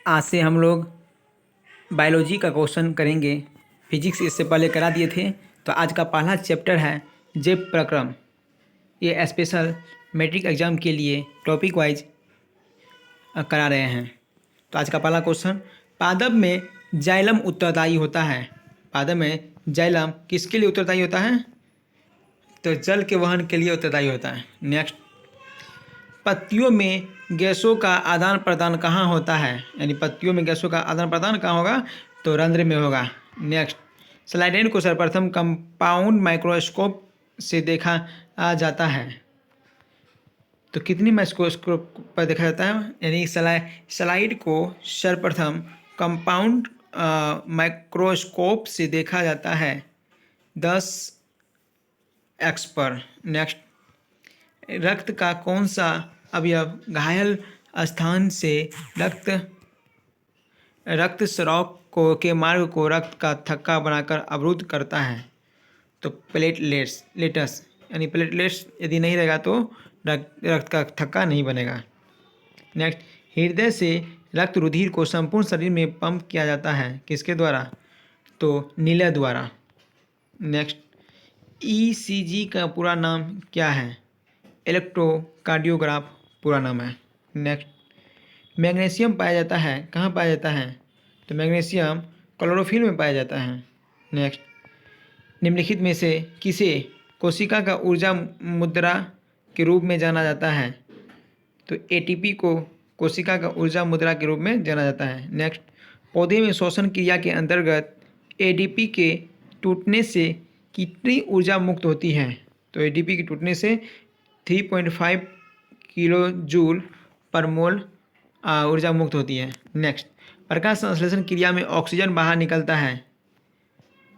आज से हम लोग बायोलॉजी का क्वेश्चन करेंगे। फिजिक्स इससे पहले करा दिए थे। तो आज का पहला चैप्टर है जैव प्रक्रम। ये स्पेशल मैट्रिक एग्जाम के लिए टॉपिक वाइज करा रहे हैं। तो आज का पहला क्वेश्चन, पादप में जाइलम उत्तरदायी होता है। पादप में जाइलम किसके लिए उत्तरदायी होता है? तो जल के वहन के लिए उत्तरदायी होता है। नेक्स्ट, पत्तियों में गैसों का आदान प्रदान कहाँ होता है? यानी पत्तियों में गैसों का आदान प्रदान कहाँ होगा? तो रंध्र में होगा। नेक्स्ट, स्लाइडेन को सर्वप्रथम कंपाउंड माइक्रोस्कोप से देखा जाता है। तो कितनी माइक्रोस्कोप पर देखा जाता है? यानी स्लाइड को सर्वप्रथम कंपाउंड माइक्रोस्कोप से देखा जाता है 10x पर। नेक्स्ट, रक्त का कौन सा अवयव घायल स्थान से रक्त स्राव के मार्ग को रक्त का थक्का बनाकर अवरुद्ध करता है? तो प्लेटलेट्स यानी प्लेटलेट्स यदि नहीं रहेगा तो रक्त का थक्का नहीं बनेगा। नेक्स्ट, हृदय से रक्त रुधिर को संपूर्ण शरीर में पंप किया जाता है किसके द्वारा? तो नीले द्वारा। नेक्स्ट, ईसीजी का पूरा नाम क्या है? इलेक्ट्रोकार्डियोग्राफ पूरा नाम है। नेक्स्ट, मैग्नीशियम पाया जाता है कहाँ पाया जाता है? तो मैग्नीशियम क्लोरोफिल में पाया जाता है। नेक्स्ट, निम्नलिखित में से किसे कोशिका का ऊर्जा मुद्रा के रूप में जाना जाता है? तो एटीपी को कोशिका का ऊर्जा मुद्रा के रूप में जाना जाता है। नेक्स्ट, पौधे में श्वसन क्रिया के अंतर्गत एडीपी के टूटने से कितनी ऊर्जा मुक्त होती है? तो एडीपी के टूटने से 3.5 किलो जूल पर मोल ऊर्जा मुक्त होती है। नेक्स्ट, प्रकाश संश्लेषण क्रिया में ऑक्सीजन बाहर निकलता है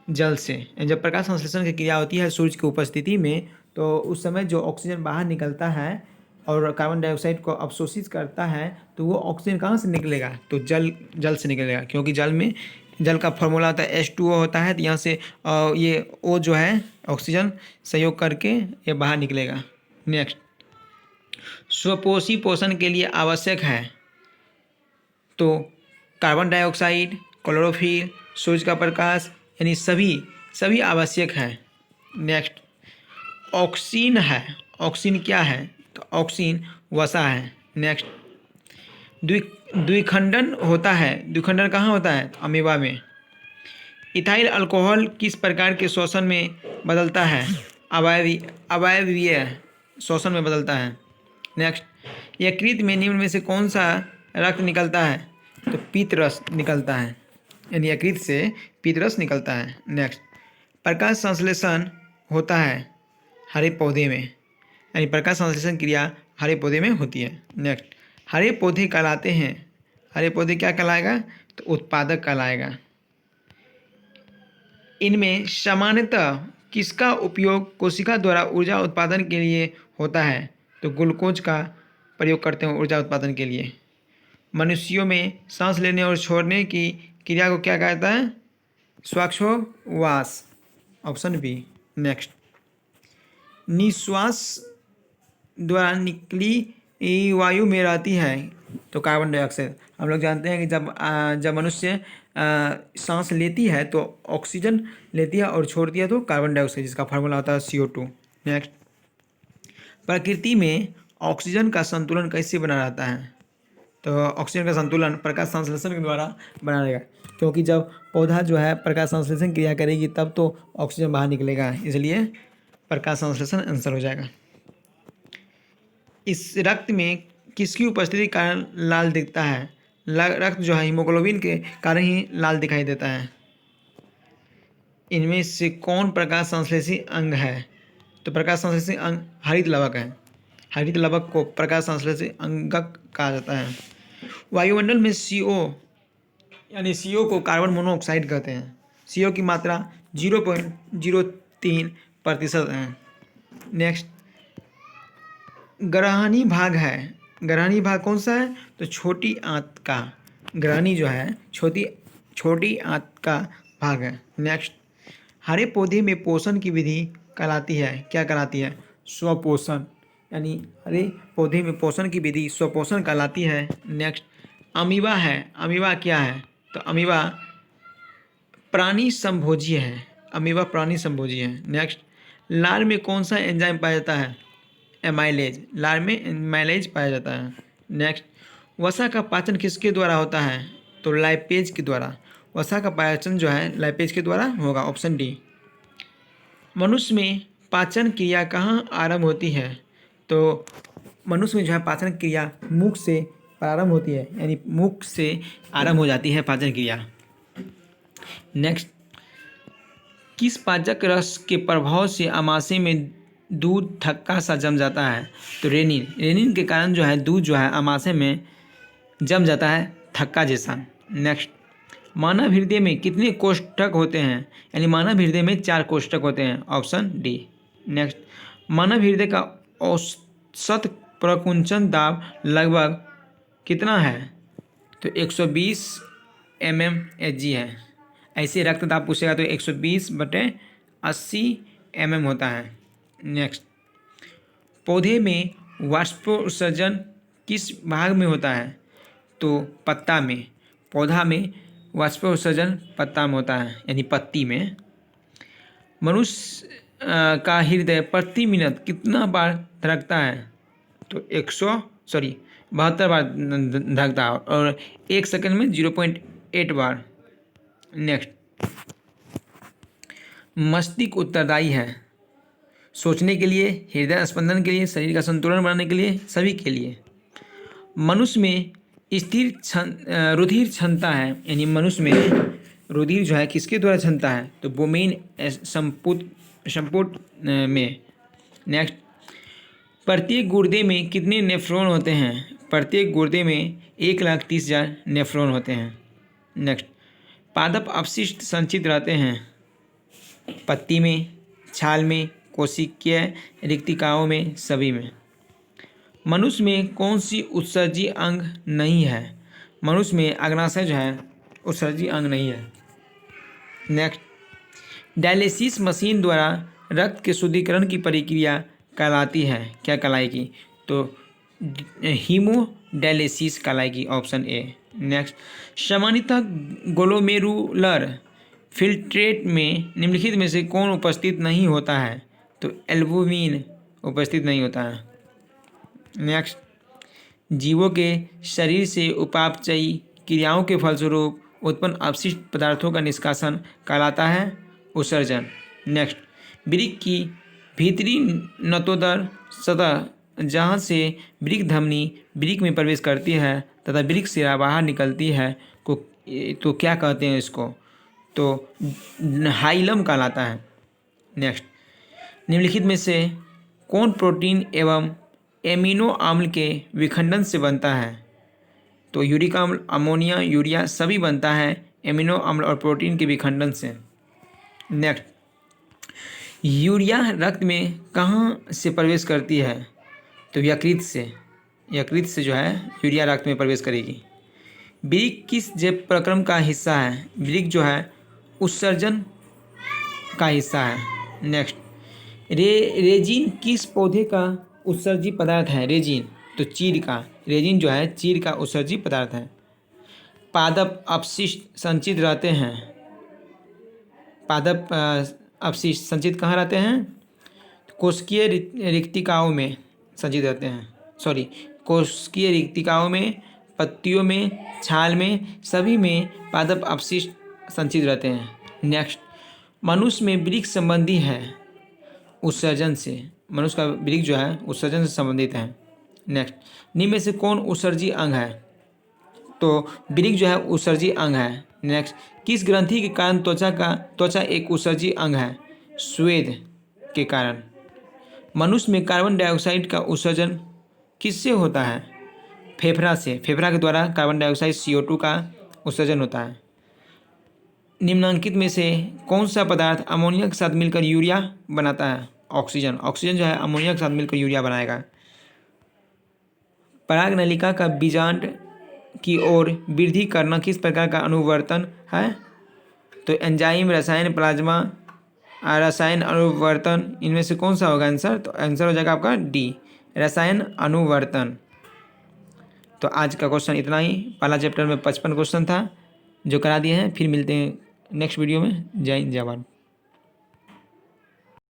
जल से। जब प्रकाश संश्लेषण की क्रिया होती है सूर्य की उपस्थिति में, तो उस समय जो ऑक्सीजन बाहर निकलता है और कार्बन डाइऑक्साइड को अवशोषित करता है, तो वो ऑक्सीजन कहाँ से निकलेगा? तो जल से निकलेगा, क्योंकि जल का फॉर्मूला होता है H2O होता है। तो यहाँ से ये O जो है ऑक्सीजन सहयोग करके ये बाहर निकलेगा। नेक्स्ट, स्वपोषी पोषण के लिए आवश्यक है तो कार्बन डाइऑक्साइड, क्लोरोफिल, सूर्य का प्रकाश, यानी सभी आवश्यक है। नेक्स्ट, ऑक्सीन है। ऑक्सीन क्या है? तो ऑक्सीन वसा है। नेक्स्ट, द्विखंडन होता है। द्विखंडन कहाँ होता है? अमीबा में। इथाइल अल्कोहल किस प्रकार के श्वसन में बदलता है? अवायवीय श्वसन में बदलता है। नेक्स्ट, यकृत में निम्न में से कौन सा रक्त निकलता है? तो पीतरस निकलता है, यानी यकृत से पीतरस निकलता है। नेक्स्ट, प्रकाश संश्लेषण होता है हरे पौधे में, यानी प्रकाश संश्लेषण क्रिया हरे पौधे में होती है। नेक्स्ट, हरे पौधे कहलाते हैं। हरे पौधे क्या कहलाएगा? तो उत्पादक कहलाएगा। इनमें सामान्यतः किसका उपयोग कोशिका द्वारा ऊर्जा उत्पादन के लिए होता है? तो ग्लूकोज का प्रयोग करते हैं ऊर्जा उत्पादन के लिए। मनुष्यों में सांस लेने और छोड़ने की क्रिया को क्या कहता है? श्वासोच्छ्वास, ऑप्शन बी। नेक्स्ट, निश्वास द्वारा निकली वायु में रहती है तो कार्बन डाइऑक्साइड। हम लोग जानते हैं कि जब मनुष्य सांस लेती है तो ऑक्सीजन लेती है और छोड़ती है तो कार्बन डाइऑक्साइड, जिसका फार्मूला होता है CO2। नेक्स्ट, प्रकृति में ऑक्सीजन का संतुलन कैसे बना रहता है? तो ऑक्सीजन का संतुलन प्रकाश संश्लेषण के द्वारा बना रहेगा, क्योंकि जब पौधा जो है प्रकाश संश्लेषण क्रिया करेगी तब तो ऑक्सीजन बाहर निकलेगा, इसलिए प्रकाश संश्लेषण आंसर हो जाएगा। इस रक्त में किसकी उपस्थिति के कारण लाल दिखता है? रक्त जो है हीमोग्लोबिन के कारण ही लाल दिखाई देता है। इनमें से कौन प्रकाश संश्लेषी अंग है? तो प्रकाश संश्लेषी अंग हरित लवक है। हरित लवक को प्रकाश संश्लेषी अंगक कहा जाता है। वायुमंडल में CO यानी CO को कार्बन मोनोऑक्साइड कहते हैं। CO की मात्रा 0.03% है। नेक्स्ट, ग्रहणी भाग है। ग्रहणी भाग कौन सा है? तो छोटी आंत का। ग्रहणी जो है छोटी आंत का भाग है। नेक्स्ट, हरे पौधे में पोषण की विधि कहलाती है, क्या कहलाती है? स्वपोषण, यानी हरे पौधे में पोषण की विधि स्वपोषण कहलाती है। नेक्स्ट, अमीबा है। अमीबा क्या है? तो अमीबा प्राणी संभोजी है। अमीबा प्राणी संभोजी है। नेक्स्ट, लार में कौन सा एंजाइम पाया जाता है? एमाइलेज। लार में एमाइलेज पाया जाता है। नेक्स्ट, वसा का पाचन किसके द्वारा होता है? तो लाइपेज के द्वारा। वसा का पाचन जो है लाइपेज के द्वारा होगा, ऑप्शन डी। मनुष्य में पाचन क्रिया कहाँ आरंभ होती है? तो मनुष्य में जो है पाचन क्रिया मुख से प्रारंभ होती है, यानी मुख से आरंभ हो जाती है पाचन क्रिया। नेक्स्ट, किस पाचक रस के प्रभाव से आमाशय में दूध थक्का सा जम जाता है? तो रेनिन। रेनिन के कारण जो है दूध जो है आमाशय में जम जाता है थक्का जैसा। नेक्स्ट, मानव हृदय में कितने कोष्ठक होते हैं? यानी मानव हृदय में 4 कोष्ठक होते हैं, ऑप्शन डी। नेक्स्ट, मानव हृदय का औसत प्रकुंचन दाब लगभग कितना है? तो 120 mmHg है। ऐसे रक्तदाब पूछेगा तो 120/80 mm होता है। नेक्स्ट, पौधे में वाष्पोत्सर्जन किस भाग में होता है? तो पत्ता में। पौधा में वाष्पोत्सर्जन पत्ता में होता है, यानी पत्ती में। मनुष्य का हृदय प्रति मिनट कितना बार धड़कता है? तो 72 बार धड़कता है, और 1 सेकंड में 0.8 बार। नेक्स्ट, मस्तिष्क उत्तरदायी है सोचने के लिए, हृदय स्पंदन के लिए, शरीर का संतुलन बनाने के लिए, सभी के लिए। मनुष्य में स्थिर रुधिर क्षमता है, यानी मनुष्य में रुधिर जो है किसके द्वारा क्षमता है? तो बोमेन संपुट में। नेक्स्ट, प्रत्येक गुर्दे में कितने नेफ्रॉन होते हैं? प्रत्येक गुर्दे में 1,30,000 नेफ्रॉन होते हैं। नेक्स्ट, पादप अपशिष्ट संचित रहते हैं पत्ती में, छाल में, कोशिकीय रिक्तिकाओं में, सभी में। मनुष्य में कौन सी उत्सर्जी अंग नहीं है? मनुष्य में अग्नाशय जो है उत्सर्जी अंग नहीं है। नेक्स्ट, डायलिसिस मशीन द्वारा रक्त के शुद्धिकरण की प्रक्रिया कहलाती है, क्या कहलाएगी? तो हीमोडायलिसिस कहलाएगी, ऑप्शन ए। नेक्स्ट, सामान्यतः ग्लोमेरुलर फिल्ट्रेट में निम्नलिखित में से कौन उपस्थित नहीं होता है? तो एल्बुमिन उपस्थित नहीं होता है। नेक्स्ट, जीवों के शरीर से उपापचयी क्रियाओं के फलस्वरूप उत्पन्न अपशिष्ट पदार्थों का निष्कासन कहलाता है उत्सर्जन। नेक्स्ट, वृक्क की भीतरी नतोदर सतह जहाँ से वृक्क धमनी वृक्क में प्रवेश करती है तथा वृक्क से बाहर निकलती है को तो क्या कहते हैं इसको? तो हाइलम कहलाता है। नेक्स्ट, निम्नलिखित में से कौन प्रोटीन एवं एमिनो अम्ल के विखंडन से बनता है? तो यूरिक अम्ल, अमोनिया, यूरिया सभी बनता है एमिनो अम्ल और प्रोटीन के विखंडन से। नेक्स्ट, यूरिया रक्त में कहाँ से प्रवेश करती है? तो यकृत से। यकृत से जो है यूरिया रक्त में प्रवेश करेगी। वृक्क किस जैव प्रक्रम का हिस्सा है? वृक्क जो है उत्सर्जन का हिस्सा है। नेक्स्ट, रेजिन किस पौधे का उत्सर्जी पदार्थ है? रेजिन तो चीड़ का। रेजिन जो है चीड़ का उत्सर्जी पदार्थ है। पादप अपशिष्ट संचित रहते हैं। पादप अपशिष्ट संचित कहाँ रहते हैं? कोशिकीय रिक्तिकाओं में संचित रहते हैं। कोशिकीय रिक्तिकाओं में, पत्तियों में, छाल में, सभी में पादप अपशिष्ट संचित रहते हैं। नेक्स्ट, मनुष्य में वृक्क संबंधी है उत्सर्जन से। मनुष्य का वृक्क जो है उत्सर्जन से संबंधित है। नेक्स्ट, निम्न में से कौन उत्सर्जी अंग है? तो वृक्क जो है उत्सर्जी अंग है। नेक्स्ट, किस ग्रंथि के कारण त्वचा एक उत्सर्जी अंग है? स्वेद के कारण। मनुष्य में कार्बन डाइऑक्साइड का उत्सर्जन किससे होता है? फेफड़ा से। फेफड़ा के द्वारा कार्बन डाइऑक्साइड CO2 का उत्सर्जन होता है। निम्नांकित में से कौन सा पदार्थ अमोनिया के साथ मिलकर यूरिया बनाता है? ऑक्सीजन। ऑक्सीजन जो है अमोनिया के साथ मिलकर यूरिया बनाएगा। पराग नलिका का बीजांड की ओर वृद्धि करना किस प्रकार का अनुवर्तन है? तो एंजाइम, रसायन, प्लाज्मा रसायन अनुवर्तन, इनमें से कौन सा होगा आंसर? तो आंसर हो जाएगा आपका डी, रसायन अनुवर्तन। तो आज का क्वेश्चन इतना ही। पहला चैप्टर में 55 क्वेश्चन था जो करा दिए हैं। फिर मिलते हैं नेक्स्ट वीडियो में। जय हिंद जय भारत।